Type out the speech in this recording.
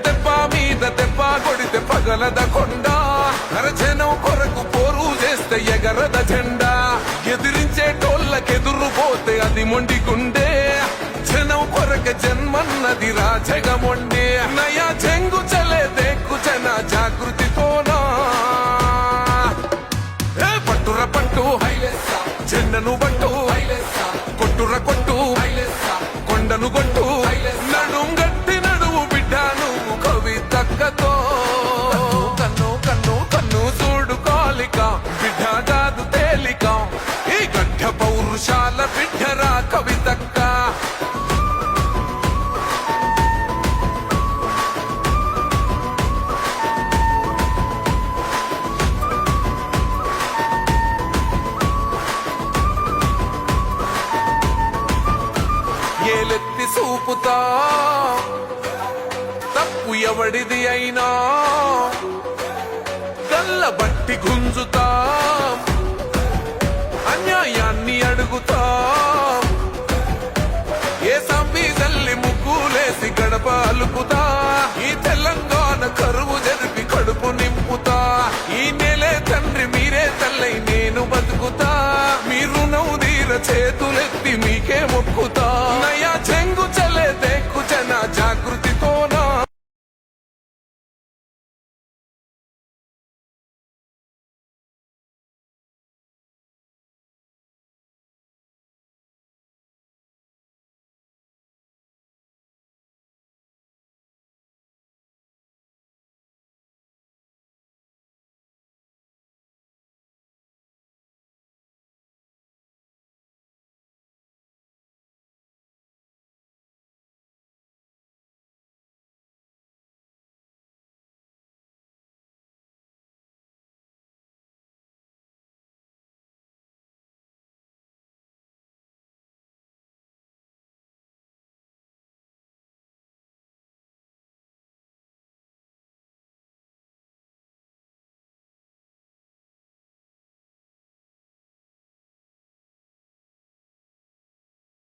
దెబ్బ మీద దెబ్బ కొడితే పగలద కొండ నరజనం కొరకు పోరు చేస్తే ఎగరద జెండా ఎదిరించేటోళ్ళకెదురు పోతే అది మొండి గుండె జనం కొరక జన్మన్నది రాజగమొండే నయా చెంగు చలే దేక్కు జన జాగృతితోనా పట్టుర పట్టు జెండను బట్టు కొట్టుర కొట్టు కొండను కొట్టు నడుం గట్టి నడువు బిడ్డ నువ్వు కవితక్కతో కన్ను కన్ను కన్ను చూడు కాలిక బిడ్డ కాదు తేలిక ఈ గడ్డ పౌరుషాల బిడ్డరా కవితక్క ఏలెత్తి చూపుతా తప్పు ఎవడిది అయినా గల్ల బట్టి గుంజుతా అన్యాయాన్ని అడుగుతా ఏ సంబీదల్లి ముగ్గులేసి గడప అలుపుతా ఈ తెలంగాణ కరువు జరిపి కడుపు నింపుతా ఈ నెలే తండ్రి మీరే తల్లై నేను బతుకుతా మీరు నవ్వు తీర చేతులే